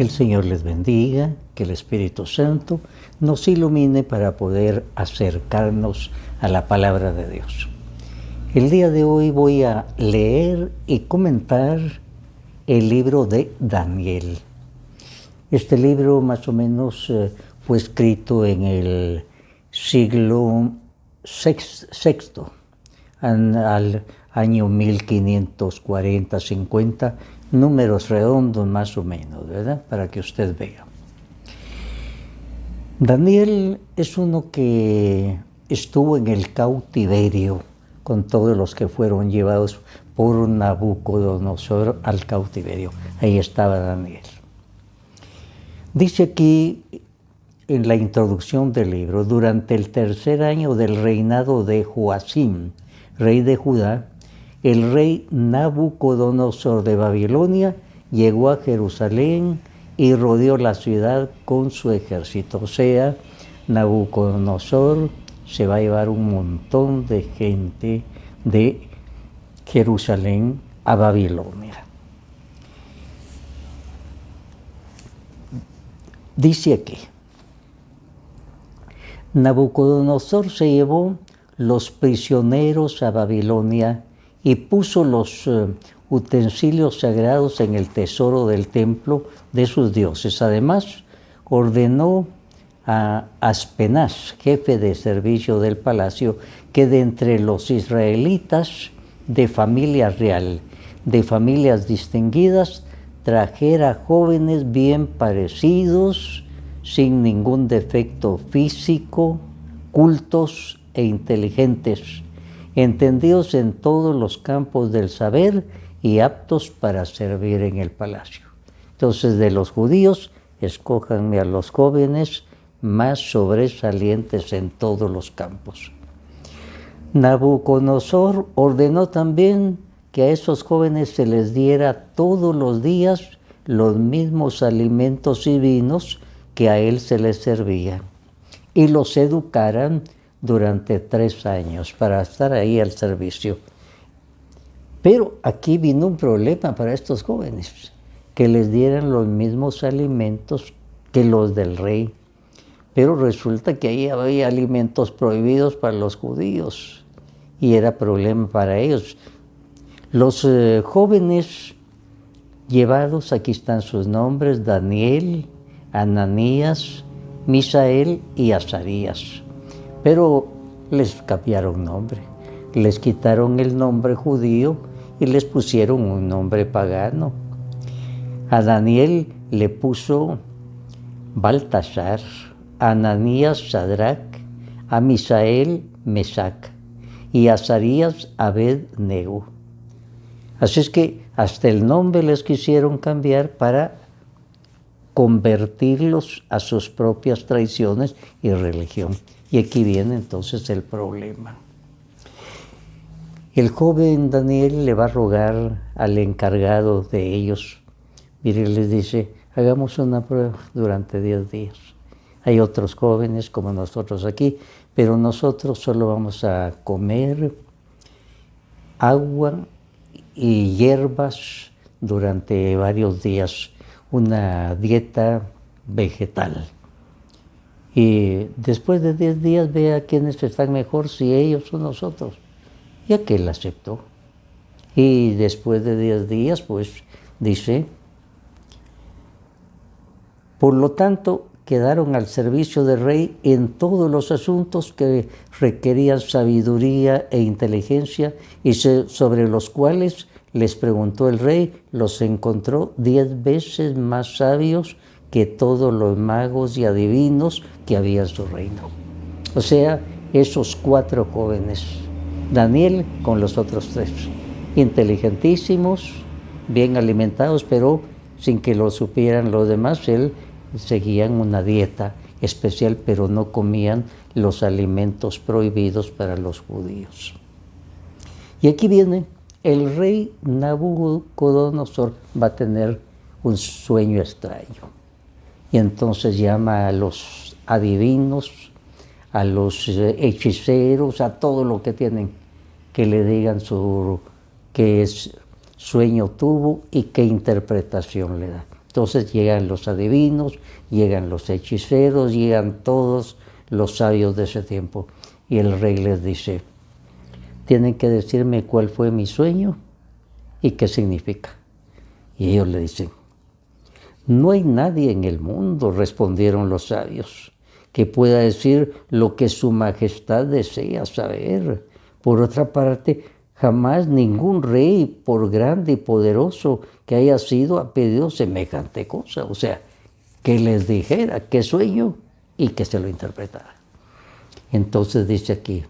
Que el Señor les bendiga, que el Espíritu Santo nos ilumine para poder acercarnos a la palabra de Dios. El día de hoy voy a leer y comentar el libro de Daniel. Este libro más o menos fue escrito en el siglo VI, al año 1540-50, números redondos más o menos, ¿verdad? Para que usted vea. Daniel es uno que estuvo en el cautiverio con todos los que fueron llevados por Nabucodonosor al cautiverio. Ahí estaba Daniel. Dice aquí en la introducción del libro: durante el tercer año del reinado de Joacim, rey de Judá, el rey Nabucodonosor de Babilonia llegó a Jerusalén y rodeó la ciudad con su ejército. O sea, Nabucodonosor se va a llevar un montón de gente de Jerusalén a Babilonia. Dice aquí: Nabucodonosor se llevó los prisioneros a Babilonia y puso los utensilios sagrados en el tesoro del templo de sus dioses. Además, ordenó a Aspenaz, jefe de servicio del palacio, que de entre los israelitas de familia real, de familias distinguidas, trajera jóvenes bien parecidos, sin ningún defecto físico, cultos e inteligentes, entendidos en todos los campos del saber y aptos para servir en el palacio. Entonces, de los judíos, escójanme a los jóvenes más sobresalientes en todos los campos. Nabucodonosor ordenó también que a esos jóvenes se les diera todos los días los mismos alimentos y vinos que a él se les servía, y los educaran durante 3 años para estar ahí al servicio. Pero aquí vino un problema para estos jóvenes: que les dieran los mismos alimentos que los del rey. Pero resulta que ahí había alimentos prohibidos para los judíos y era problema para ellos. Los jóvenes llevados, aquí están sus nombres: Daniel, Ananías, Misael y Azarías. Pero les cambiaron nombre, les quitaron el nombre judío y les pusieron un nombre pagano. A Daniel le puso Baltasar, a Ananías Sadrac, a Misael Mesac y a Azarías Abed-Nego. Así es que hasta el nombre les quisieron cambiar para convertirlos a sus propias tradiciones y religión. Y aquí viene entonces el problema. El joven Daniel le va a rogar al encargado de ellos. Mire, les dice: hagamos una prueba durante 10 días. Hay otros jóvenes como nosotros aquí, pero nosotros solo vamos a comer agua y hierbas durante varios días, una dieta vegetal. Y después de 10 días vea quiénes están mejor, si ellos o nosotros. Y aquel aceptó. Y después de 10 días, pues, dice: por lo tanto, quedaron al servicio del rey en todos los asuntos que requerían sabiduría e inteligencia, y sobre los cuales les preguntó el rey, los encontró 10 veces más sabios que todos los magos y adivinos que había en su reino. O sea, esos 4 jóvenes, Daniel con los otros 3, inteligentísimos, bien alimentados, pero sin que lo supieran los demás. Él seguían una dieta especial, pero no comían los alimentos prohibidos para los judíos. Y aquí viene: el rey Nabucodonosor va a tener un sueño extraño. Y entonces llama a los adivinos, a los hechiceros, a todo lo que tienen, que le digan qué sueño tuvo y qué interpretación le da. Entonces llegan los adivinos, llegan los hechiceros, llegan todos los sabios de ese tiempo. Y el rey les dice, tienen que decirme cuál fue mi sueño y qué significa. Y ellos le dicen, no hay nadie en el mundo, respondieron los sabios, que pueda decir lo que su majestad desea saber. Por otra parte, jamás ningún rey, por grande y poderoso que haya sido, ha pedido semejante cosa. O sea, que les dijera qué sueño y que se lo interpretara. Entonces dice aquí,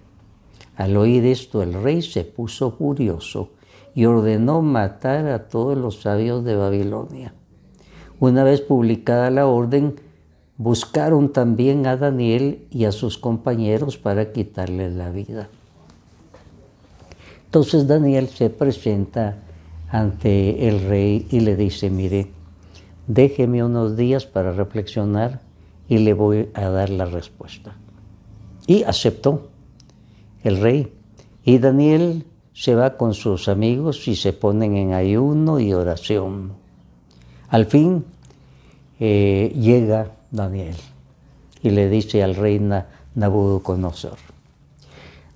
al oír esto el rey se puso furioso y ordenó matar a todos los sabios de Babilonia. Una vez publicada la orden, buscaron también a Daniel y a sus compañeros para quitarles la vida. Entonces Daniel se presenta ante el rey y le dice, mire, déjeme unos días para reflexionar y le voy a dar la respuesta. Y aceptó el rey. Y Daniel se va con sus amigos y se ponen en ayuno y oración. Al fin llega Daniel y le dice al rey Nabucodonosor,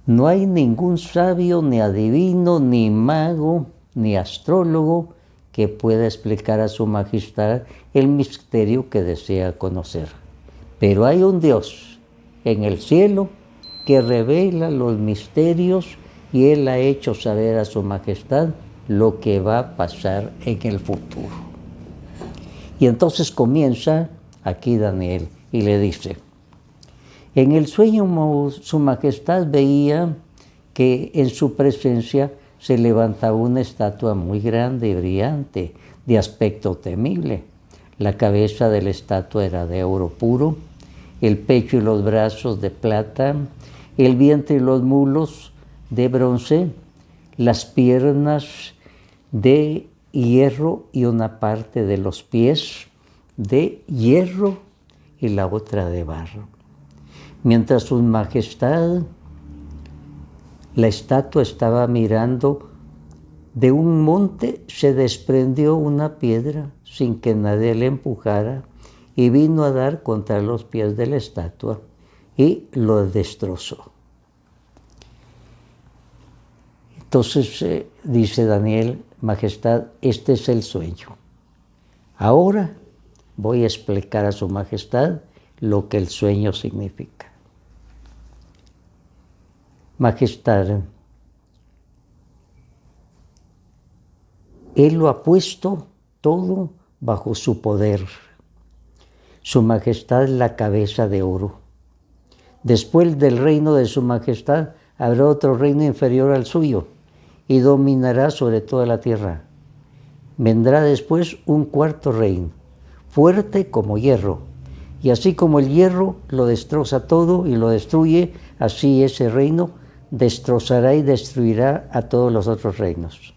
no hay ningún sabio, ni adivino, ni mago, ni astrólogo que pueda explicar a su majestad el misterio que desea conocer. Pero hay un Dios en el cielo que revela los misterios y Él ha hecho saber a su majestad lo que va a pasar en el futuro. Y entonces comienza aquí Daniel y le dice, en el sueño su majestad veía que en su presencia se levantaba una estatua muy grande y brillante, de aspecto temible. La cabeza de la estatua era de oro puro, el pecho y los brazos de plata, el vientre y los muslos de bronce, las piernas de hierro y una parte de los pies de hierro y la otra de barro. Mientras su majestad, la estatua estaba mirando, de un monte se desprendió una piedra sin que nadie le empujara y vino a dar contra los pies de la estatua y lo destrozó. Entonces dice Daniel, majestad, este es el sueño. Ahora voy a explicar a su majestad lo que el sueño significa. Majestad, Él lo ha puesto todo bajo su poder. Su majestad es la cabeza de oro. Después del reino de su majestad habrá otro reino inferior al suyo y dominará sobre toda la tierra. Vendrá después un cuarto reino, fuerte como hierro, y así como el hierro lo destroza todo y lo destruye, así ese reino destrozará y destruirá a todos los otros reinos.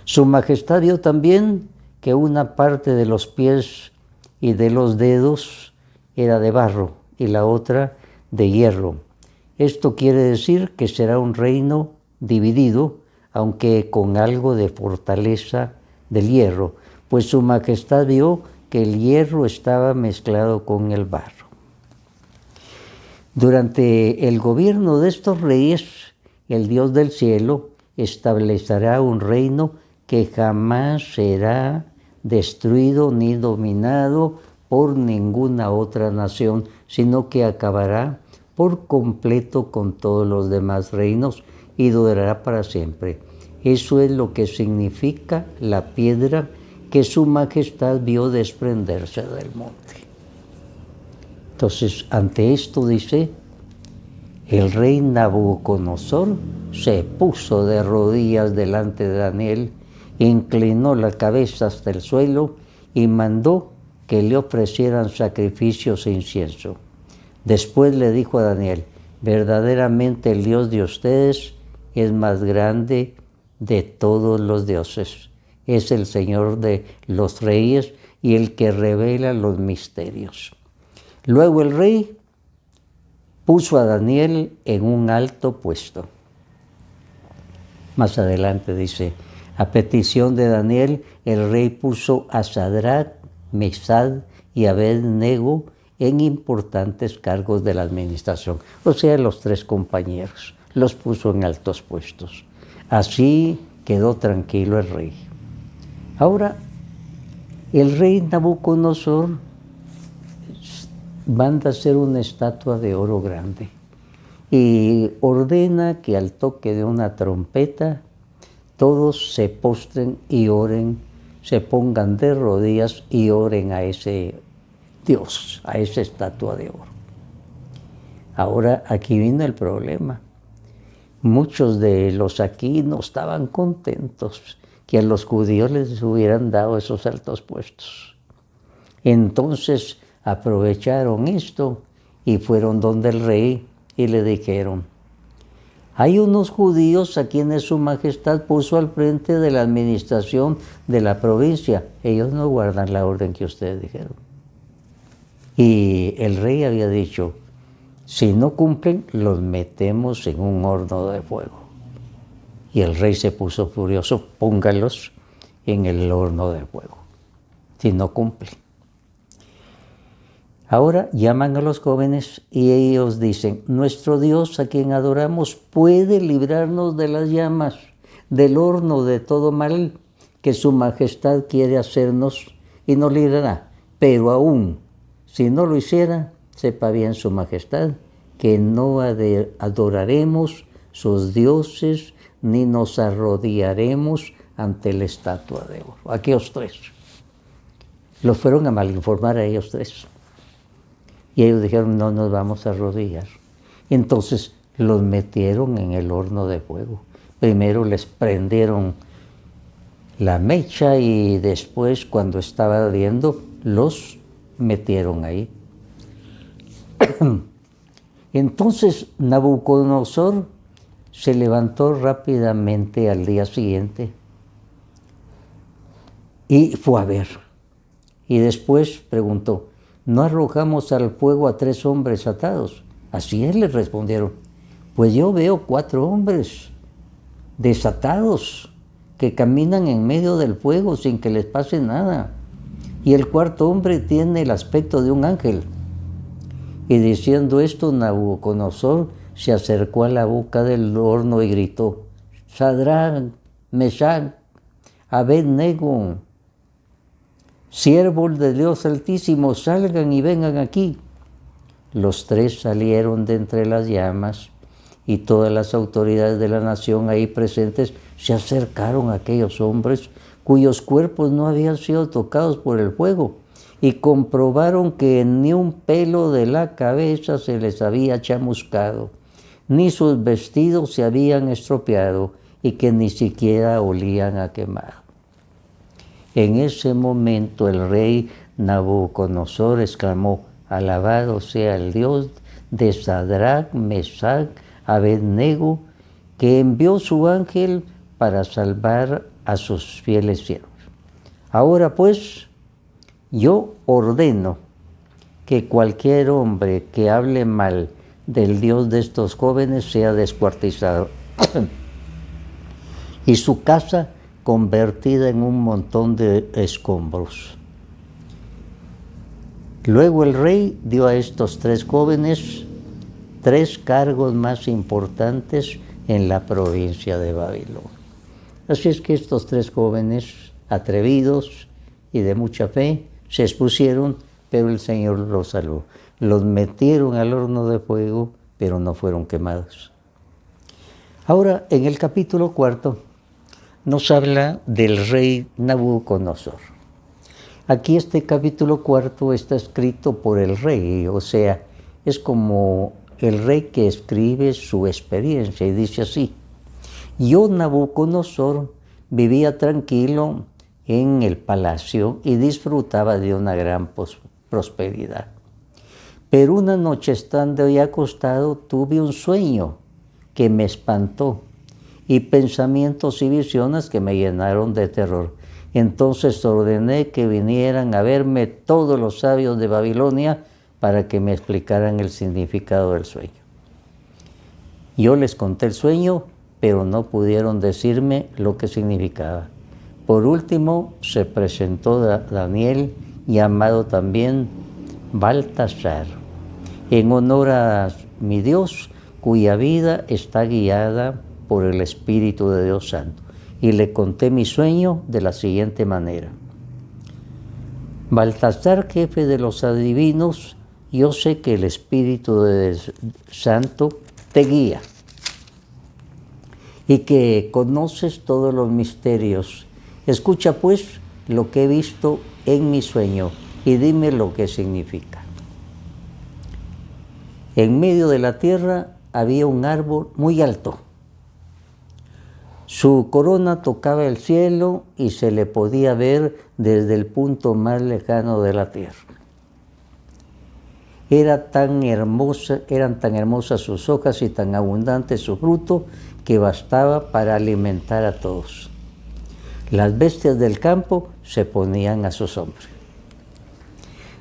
Su majestad vio también que una parte de los pies y de los dedos era de barro y la otra de hierro. Esto quiere decir que será un reino dividido, aunque con algo de fortaleza del hierro, pues su majestad vio que el hierro estaba mezclado con el barro. Durante el gobierno de estos reyes, el Dios del cielo establecerá un reino que jamás será destruido ni dominado por ninguna otra nación, sino que acabará por completo con todos los demás reinos y durará para siempre. Eso es lo que significa la piedra que su majestad vio desprenderse del monte. Entonces, ante esto dice, el rey Nabucodonosor se puso de rodillas delante de Daniel, inclinó la cabeza hasta el suelo y mandó que le ofrecieran sacrificios e incienso. Después le dijo a Daniel, verdaderamente el Dios de ustedes es más grande de todos los dioses. Es el Señor de los reyes y el que revela los misterios. Luego el rey puso a Daniel en un alto puesto. Más adelante dice, a petición de Daniel, el rey puso a Sadrach, Mesad y Abed-Nego en importantes cargos de la administración. O sea, los 3 compañeros los puso en altos puestos. Así quedó tranquilo el rey. Ahora, el rey Nabucodonosor manda hacer una estatua de oro grande y ordena que al toque de una trompeta todos se postren y oren, se pongan de rodillas y oren a ese Dios, a esa estatua de oro. Ahora aquí vino el problema. Muchos de los aquí no estaban contentos que a los judíos les hubieran dado esos altos puestos. Entonces aprovecharon esto y fueron donde el rey y le dijeron: hay unos judíos a quienes su majestad puso al frente de la administración de la provincia. Ellos no guardan la orden que ustedes dijeron. Y el rey había dicho: si no cumplen, los metemos en un horno de fuego. Y el rey se puso furioso: póngalos en el horno de fuego, si no cumplen. Ahora llaman a los jóvenes y ellos dicen: nuestro Dios, a quien adoramos, puede librarnos de las llamas, del horno, de todo mal que su majestad quiere hacernos, y nos librará. Pero aún, si no lo hiciera, sepa bien su majestad que no adoraremos sus dioses ni nos arrodillaremos ante la estatua de oro. Aquellos 3 los fueron a malinformar a ellos 3. Y ellos dijeron: no nos vamos a arrodillar. Entonces los metieron en el horno de fuego. Primero les prendieron la mecha y después, cuando estaba ardiendo, los metieron ahí. Entonces Nabucodonosor se levantó rápidamente al día siguiente y fue a ver. Y después preguntó: ¿no arrojamos al fuego a 3 hombres atados? Así es, les respondieron. Pues yo veo 4 hombres desatados que caminan en medio del fuego sin que les pase nada. Y el 4.º hombre tiene el aspecto de un ángel. Y diciendo esto, Nabucodonosor se acercó a la boca del horno y gritó: Sadrach, Mesach, Abed-Nego, siervos de Dios Altísimo, salgan y vengan aquí. Los 3 salieron de entre las llamas y todas las autoridades de la nación ahí presentes se acercaron a aquellos hombres cuyos cuerpos no habían sido tocados por el fuego y comprobaron que ni un pelo de la cabeza se les había chamuscado, ni sus vestidos se habían estropeado y que ni siquiera olían a quemado. En ese momento el rey Nabucodonosor exclamó: alabado sea el Dios de Sadrach, Mesach, Abed-Nego, que envió su ángel para salvar a sus fieles siervos. Ahora pues, yo ordeno que cualquier hombre que hable mal del Dios de estos jóvenes sea descuartizado y su casa convertida en un montón de escombros. Luego el rey dio a estos 3 jóvenes 3 cargos más importantes en la provincia de Babilonia. Así es que estos 3 jóvenes atrevidos y de mucha fe se expusieron, pero el Señor los salvó. Los metieron al horno de fuego, pero no fueron quemados. Ahora, en el capítulo 4, nos habla del rey Nabucodonosor. Aquí este capítulo 4 está escrito por el rey, o sea, es como el rey que escribe su experiencia y dice así: yo, Nabucodonosor, vivía tranquilo en el palacio y disfrutaba de una gran prosperidad. Pero una noche, estando ahí acostado, tuve un sueño que me espantó y pensamientos y visiones que me llenaron de terror. Entonces ordené que vinieran a verme todos los sabios de Babilonia para que me explicaran el significado del sueño. Yo les conté el sueño, pero no pudieron decirme lo que significaba. Por último, se presentó Daniel, llamado también Baltasar, en honor a mi Dios, cuya vida está guiada por el Espíritu de Dios Santo. Y le conté mi sueño de la siguiente manera. Baltasar, jefe de los adivinos, yo sé que el Espíritu Santo te guía y que conoces todos los misterios. Escucha pues lo que he visto en mi sueño y dime lo que significa. En medio de la tierra había un árbol muy alto. Su corona tocaba el cielo y se le podía ver desde el punto más lejano de la tierra. Eran tan hermosas sus hojas y tan abundante su fruto que bastaba para alimentar a todos. Las bestias del campo se ponían a su sombra.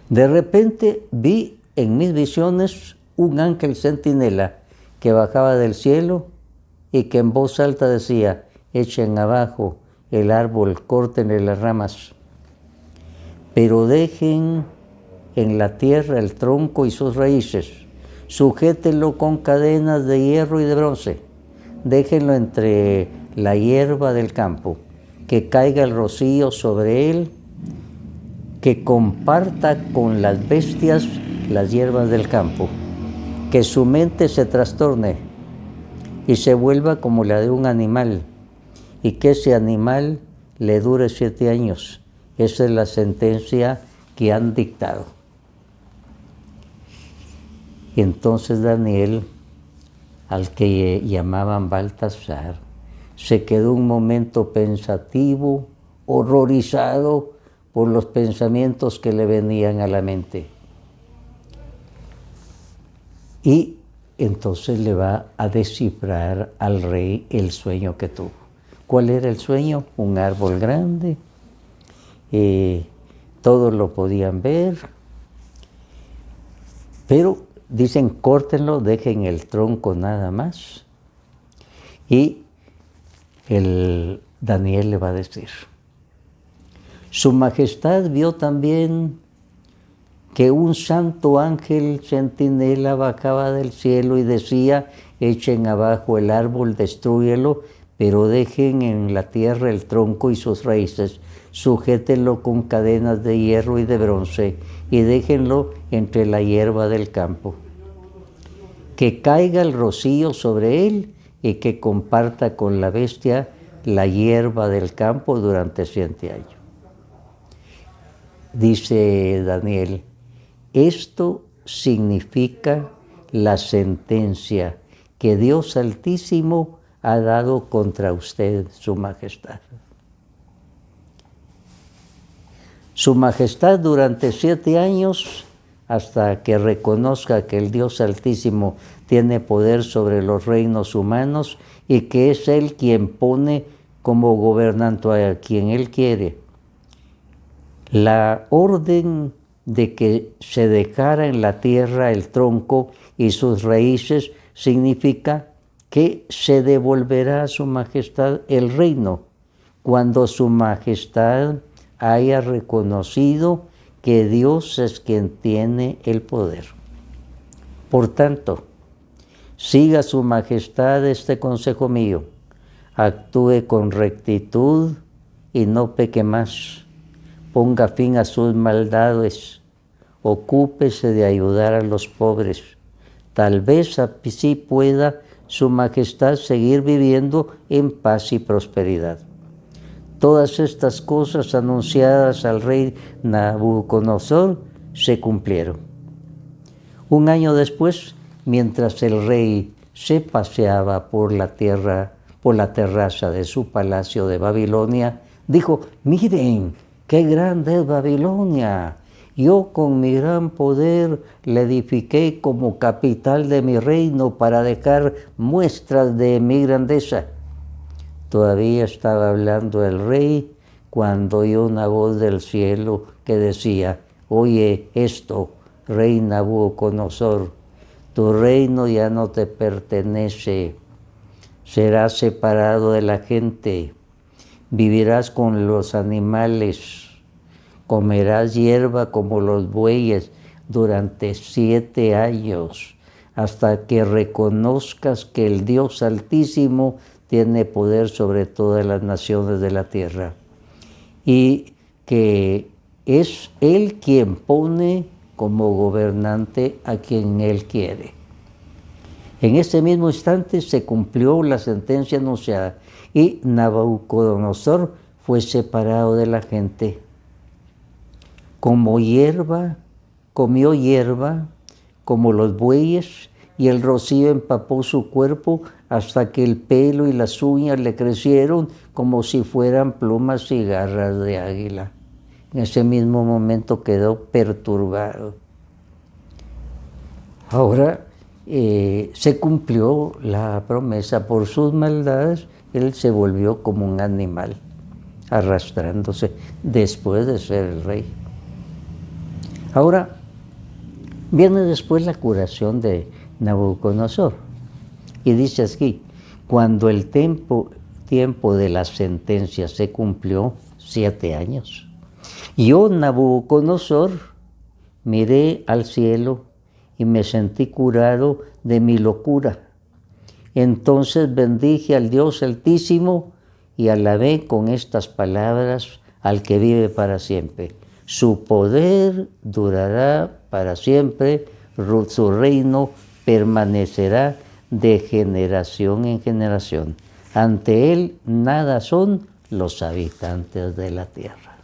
De repente vi en mis visiones un ángel centinela que bajaba del cielo y que en voz alta decía: echen abajo el árbol, córtenle las ramas, pero dejen en la tierra el tronco y sus raíces, sujétenlo con cadenas de hierro y de bronce, déjenlo entre la hierba del campo, que caiga el rocío sobre él, que comparta con las bestias las hierbas del campo, que su mente se trastorne y se vuelva como la de un animal, y que ese animal le dure 7 años. Esa es la sentencia que han dictado. Y entonces Daniel, al que llamaban Baltasar, se quedó un momento pensativo, horrorizado por los pensamientos que le venían a la mente. Y entonces le va a descifrar al rey el sueño que tuvo. ¿Cuál era el sueño? Un árbol grande, todos lo podían ver, pero dicen: córtenlo, dejen el tronco nada más. Y Daniel le va a decir: Su Majestad vio también que un santo ángel centinela bajaba del cielo y decía: echen abajo el árbol, destrúyelo, pero dejen en la tierra el tronco y sus raíces, sujétenlo con cadenas de hierro y de bronce, y déjenlo entre la hierba del campo. Que caiga el rocío sobre él y que comparta con la bestia la hierba del campo durante 7 años. Dice Daniel: esto significa la sentencia que Dios Altísimo ha dado contra usted, Su Majestad. Su Majestad durante 7 años, hasta que reconozca que el Dios Altísimo tiene poder sobre los reinos humanos y que es Él quien pone como gobernante a quien Él quiere. La orden de que se dejara en la tierra el tronco y sus raíces significa que se devolverá a Su Majestad el reino cuando Su Majestad haya reconocido que Dios es quien tiene el poder. Por tanto, siga Su Majestad este consejo mío: actúe con rectitud y no peque más. Ponga fin a sus maldades, ocúpese de ayudar a los pobres. Tal vez así pueda Su Majestad seguir viviendo en paz y prosperidad. Todas estas cosas anunciadas al rey Nabucodonosor se cumplieron. Un año después, mientras el rey se paseaba por la terraza de su palacio de Babilonia, dijo: miren, qué grande es Babilonia. Yo con mi gran poder la edifiqué como capital de mi reino para dejar muestras de mi grandeza. Todavía estaba hablando el rey cuando oyó una voz del cielo que decía: oye esto, rey Nabucodonosor, tu reino ya no te pertenece, serás separado de la gente, vivirás con los animales, comerás hierba como los bueyes durante 7 años, hasta que reconozcas que el Dios Altísimo tiene poder sobre todas las naciones de la tierra, y que es Él quien pone como gobernante a quien Él quiere. En ese mismo instante se cumplió la sentencia anunciada y Nabucodonosor fue separado de la gente. Como hierba, comió hierba como los bueyes, y el rocío empapó su cuerpo hasta que el pelo y las uñas le crecieron como si fueran plumas y garras de águila. En ese mismo momento quedó perturbado. Ahora se cumplió la promesa. Por sus maldades, él se volvió como un animal, arrastrándose después de ser el rey. Ahora, viene después la curación de Nabucodonosor. Y dice así: cuando el tiempo de la sentencia se cumplió, 7 años, yo, Nabucodonosor, miré al cielo y me sentí curado de mi locura. Entonces bendije al Dios Altísimo y alabé con estas palabras al que vive para siempre. Su poder durará para siempre, su reino permanecerá de generación en generación. Ante él nada son los habitantes de la tierra.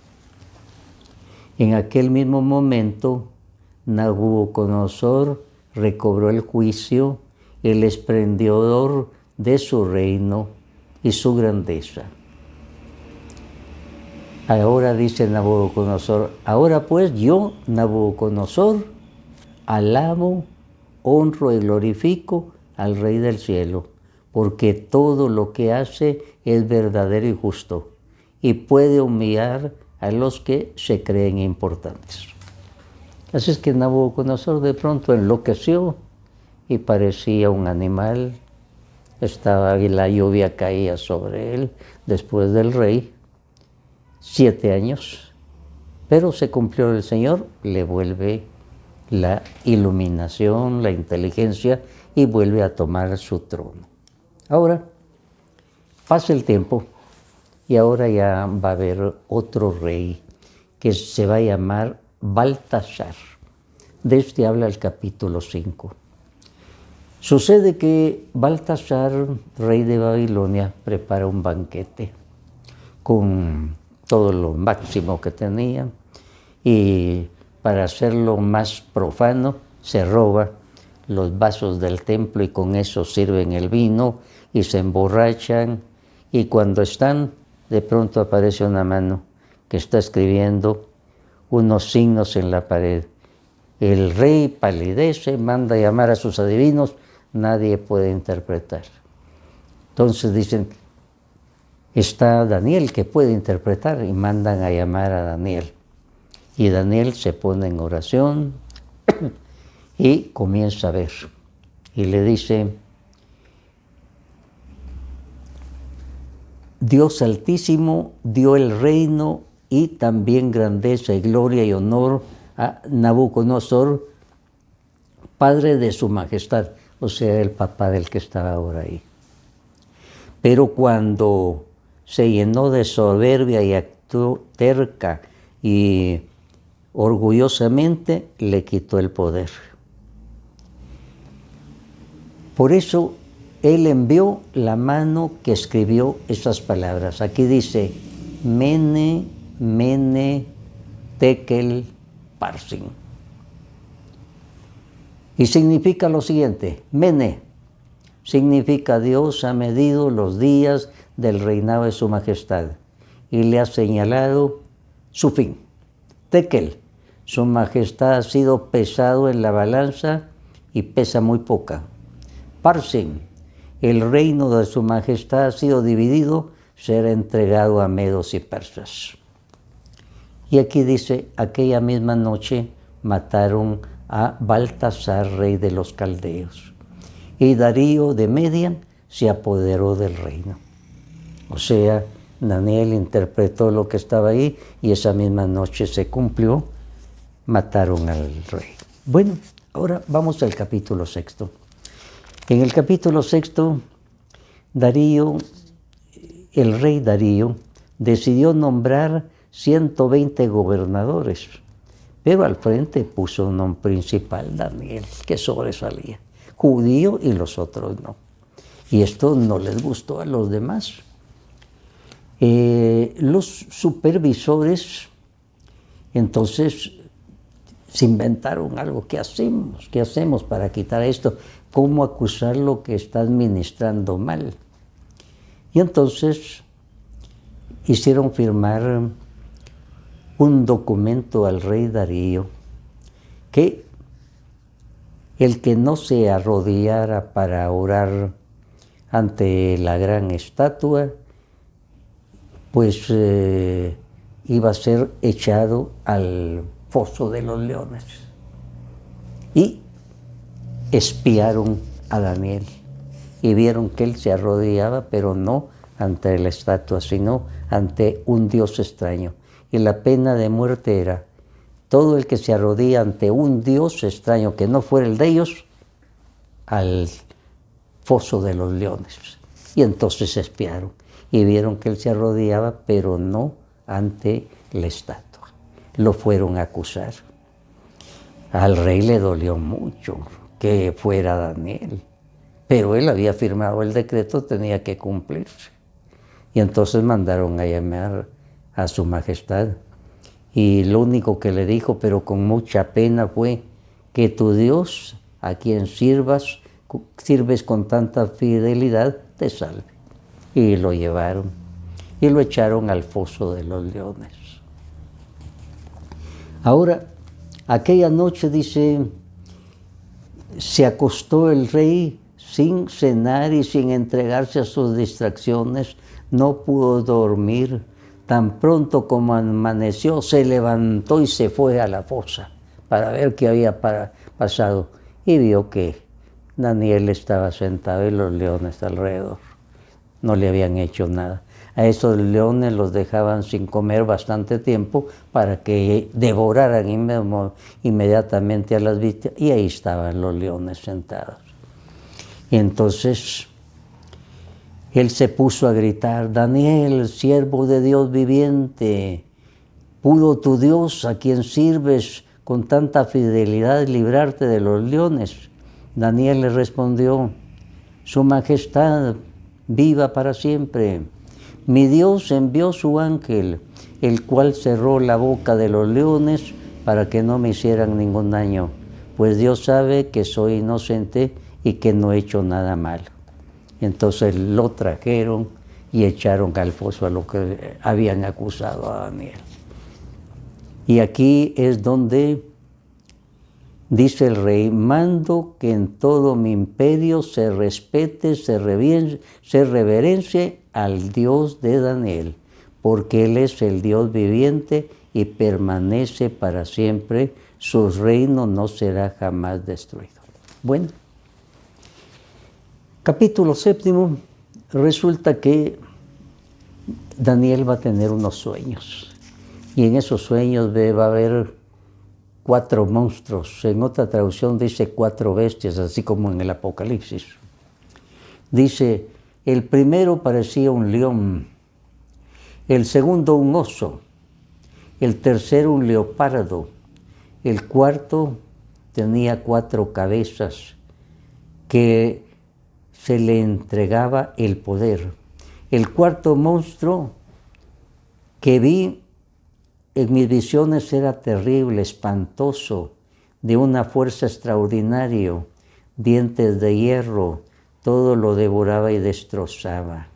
En aquel mismo momento, Nabucodonosor recobró el juicio, el esplendor de su reino y su grandeza. Ahora dice Nabucodonosor: ahora pues yo, Nabucodonosor, alabo, honro y glorifico al Rey del cielo, porque todo lo que hace es verdadero y justo, y puede humillar a los que se creen importantes. Así es que Nabucodonosor de pronto enloqueció y parecía un animal. Y la lluvia caía sobre él después del rey. 7 años, pero se cumplió. El Señor le vuelve la iluminación, la inteligencia, y vuelve a tomar su trono. Ahora pasa el tiempo y ahora ya va a haber otro rey que se va a llamar Baltasar. De este habla el capítulo 5. Sucede que Baltasar, rey de Babilonia, prepara un banquete con todo lo máximo que tenía, y para hacerlo más profano se roba los vasos del templo y con eso sirven el vino y se emborrachan, y cuando están, de pronto aparece una mano que está escribiendo unos signos en la pared. El rey palidece, manda llamar a sus adivinos, nadie puede interpretar. Entonces dicen: está Daniel que puede interpretar, y mandan a llamar a Daniel. Y Daniel se pone en oración y comienza a ver. Y le dice: Dios Altísimo dio el reino y también grandeza y gloria y honor a Nabucodonosor, padre de su majestad, o sea, el papá del que estaba ahora ahí. Pero cuando se llenó de soberbia y actuó terca y orgullosamente, le quitó el poder. Por eso él envió la mano que escribió esas palabras. Aquí dice: Mene, Mene, Tekel, Parsin. Y significa lo siguiente: Mene significa Dios ha medido los días del reinado de su majestad y le ha señalado su fin. Tekel, su majestad ha sido pesado en la balanza y pesa muy poca. Parsin, el reino de su majestad ha sido dividido, será entregado a medos y persas. Y aquí dice: aquella misma noche mataron a Baltasar, rey de los caldeos, y Darío de Media se apoderó del reino. O sea, Daniel interpretó lo que estaba ahí y esa misma noche se cumplió, mataron al rey. Bueno, ahora vamos al capítulo 6. En el capítulo 6, Darío, el rey Darío, decidió nombrar 120 gobernadores, pero al frente puso un principal, Daniel, que sobresalía, judío y los otros no. Y esto no les gustó a los demás. Los supervisores entonces se inventaron algo. ¿Qué hacemos? ¿Qué hacemos para quitar esto? ¿Cómo acusar lo que está administrando mal? Y entonces hicieron firmar un documento al rey Darío que el que no se arrodillara para orar ante la gran estatua, pues iba a ser echado al foso de los leones. Y espiaron a Daniel y vieron que él se arrodillaba, pero no ante la estatua, sino ante un dios extraño. Y la pena de muerte era todo el que se arrodilla ante un dios extraño que no fuera el de ellos, al foso de los leones. Y entonces espiaron y vieron que él se arrodillaba, pero no ante la estatua. Lo fueron a acusar. Al rey le dolió mucho que fuera Daniel, pero él había firmado el decreto, tenía que cumplirse. Y entonces mandaron a llamar a su majestad. Y lo único que le dijo, pero con mucha pena, fue que tu Dios, a quien sirves con tanta fidelidad, te salve. Y lo llevaron y lo echaron al foso de los leones. Ahora, aquella noche, dice, se acostó el rey sin cenar y sin entregarse a sus distracciones, no pudo dormir. Tan pronto como amaneció, se levantó y se fue a la fosa para ver qué había pasado. Y vio que Daniel estaba sentado y los leones alrededor. No le habían hecho nada. A esos leones los dejaban sin comer bastante tiempo para que devoraran inmediatamente a las víctimas. Y ahí estaban los leones sentados. Y entonces él se puso a gritar: Daniel, siervo de Dios viviente, ¿pudo tu Dios, a quien sirves con tanta fidelidad, librarte de los leones? Daniel le respondió: Su Majestad, viva para siempre. Mi Dios envió su ángel, el cual cerró la boca de los leones para que no me hicieran ningún daño, pues Dios sabe que soy inocente y que no he hecho nada malo. Entonces lo trajeron y echaron al foso a lo que habían acusado a Daniel. Y aquí es donde dice el rey: mando que en todo mi imperio se respete, se reverencie al Dios de Daniel, porque Él es el Dios viviente y permanece para siempre. Su reino no será jamás destruido. Bueno, capítulo 7, resulta que Daniel va a tener unos sueños. Y en esos sueños va a haber 4 monstruos. En otra traducción dice 4 bestias, así como en el Apocalipsis. Dice, el primero parecía un león, el segundo un oso, el tercero un leopardo, el cuarto tenía 4 cabezas que se le entregaba el poder. El cuarto monstruo que vi en mis visiones era terrible, espantoso, de una fuerza extraordinaria, dientes de hierro, todo lo devoraba y destrozaba.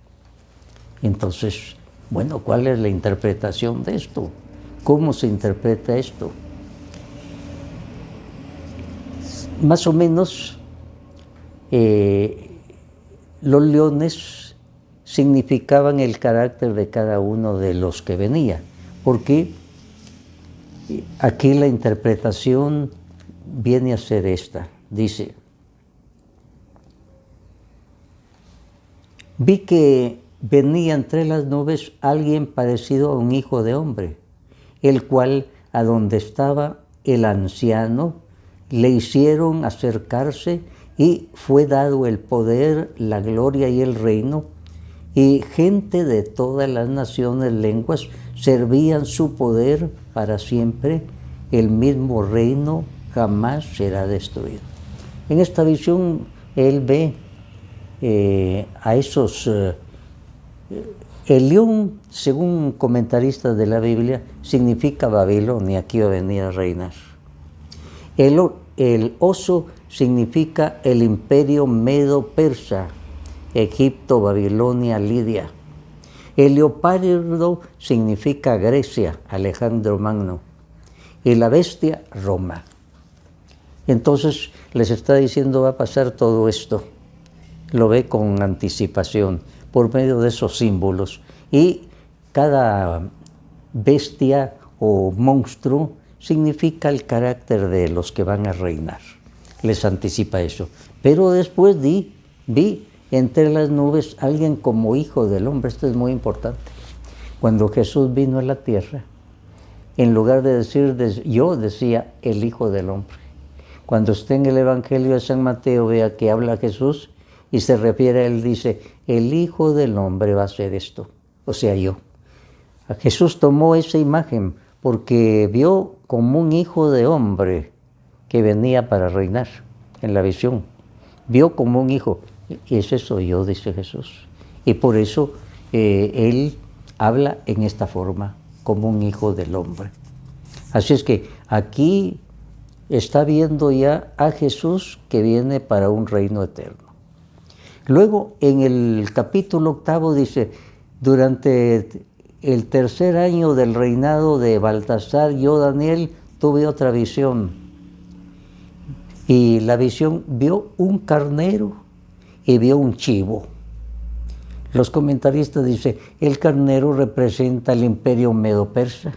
Entonces, bueno, ¿cuál es la interpretación de esto? ¿Cómo se interpreta esto? Más o menos, los leones significaban el carácter de cada uno de los que venía, porque aquí la interpretación viene a ser esta. Dice, vi venía entre las nubes alguien parecido a un hijo de hombre, el cual, a donde estaba el anciano, le hicieron acercarse y fue dado el poder, la gloria y el reino, y gente de todas las naciones, lenguas, servían su poder para siempre. El mismo reino jamás será destruido. En esta visión él ve a esos... el león, según comentaristas de la Biblia, significa Babilonia, aquí va a venir a reinar. El oso significa el imperio medo-persa, Egipto, Babilonia, Lidia. El leopardo significa Grecia, Alejandro Magno. Y la bestia, Roma. Entonces les está diciendo va a pasar todo esto. Lo ve con anticipación por medio de esos símbolos. Y cada bestia o monstruo significa el carácter de los que van a reinar. Les anticipa eso. Pero después vi entre las nubes alguien como hijo del hombre. Esto es muy importante. Cuando Jesús vino a la tierra, en lugar de decir yo, decía el Hijo del Hombre. Cuando esté en el Evangelio de San Mateo, vea que habla Jesús y se refiere a él, dice, el Hijo del Hombre va a hacer esto, o sea, yo. Jesús tomó esa imagen porque vio como un hijo de hombre que venía para reinar en la visión. Vio como un hijo, y ese soy yo, dice Jesús. Y por eso él habla en esta forma, como un hijo del hombre. Así es que aquí está viendo ya a Jesús que viene para un reino eterno. Luego, en el capítulo 8 dice, durante el tercer año del reinado de Baltasar, yo, Daniel, tuve otra visión. Y la visión vio un carnero y vio un chivo. Los comentaristas dicen, el carnero representa el imperio medo-persa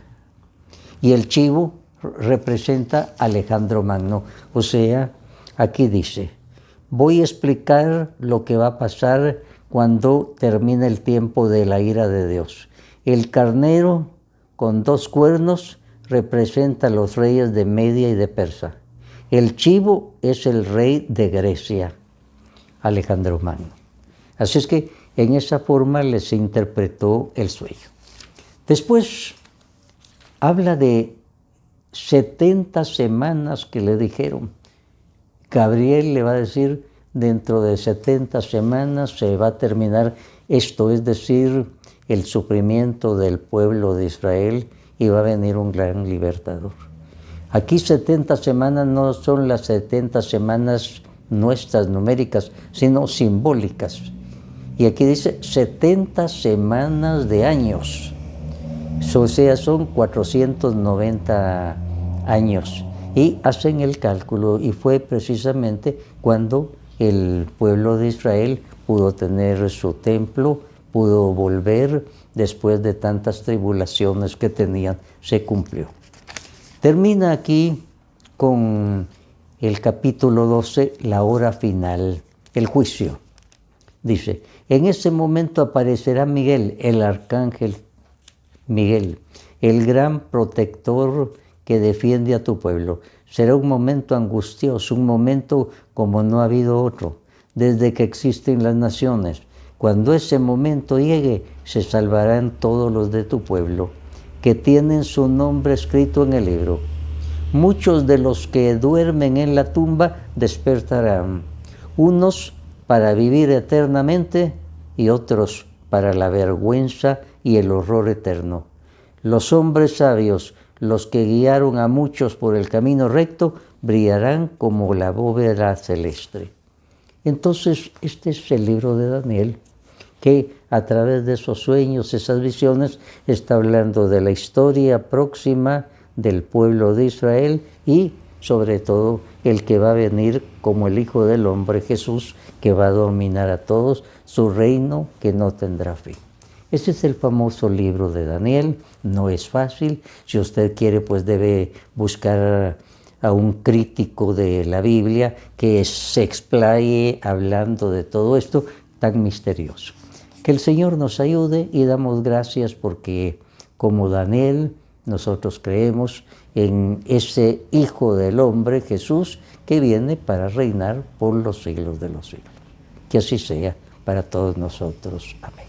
y el chivo representa a Alejandro Magno. O sea, aquí dice, voy a explicar lo que va a pasar cuando termine el tiempo de la ira de Dios. El carnero con 2 cuernos representa a los reyes de Media y de Persa. El chivo es el rey de Grecia, Alejandro Magno. Así es que en esa forma les interpretó el sueño. Después habla de 70 semanas que le dijeron. Gabriel le va a decir, dentro de 70 semanas se va a terminar esto, es decir, el sufrimiento del pueblo de Israel y va a venir un gran libertador. Aquí 70 semanas no son las 70 semanas nuestras numéricas, sino simbólicas. Y aquí dice 70 semanas de años. O sea, son 490 años. Y hacen el cálculo y fue precisamente cuando el pueblo de Israel pudo tener su templo, pudo volver después de tantas tribulaciones que tenían, se cumplió. Termina aquí con el capítulo 12, la hora final, el juicio. Dice, en ese momento aparecerá Miguel, el arcángel Miguel, el gran protector que defiende a tu pueblo. Será un momento angustioso, un momento como no ha habido otro, desde que existen las naciones. Cuando ese momento llegue, se salvarán todos los de tu pueblo, que tienen su nombre escrito en el libro. Muchos de los que duermen en la tumba despertarán, unos para vivir eternamente y otros para la vergüenza y el horror eterno. Los hombres sabios, los que guiaron a muchos por el camino recto, brillarán como la bóveda celeste. Entonces, este es el libro de Daniel, que a través de esos sueños, esas visiones, está hablando de la historia próxima del pueblo de Israel y, sobre todo, el que va a venir como el Hijo del Hombre, Jesús, que va a dominar a todos, su reino que no tendrá fin. Ese es el famoso libro de Daniel, no es fácil. Si usted quiere, pues debe buscar a un crítico de la Biblia que se explaye hablando de todo esto tan misterioso. Que el Señor nos ayude y damos gracias porque, como Daniel, nosotros creemos en ese Hijo del Hombre, Jesús, que viene para reinar por los siglos de los siglos. Que así sea para todos nosotros. Amén.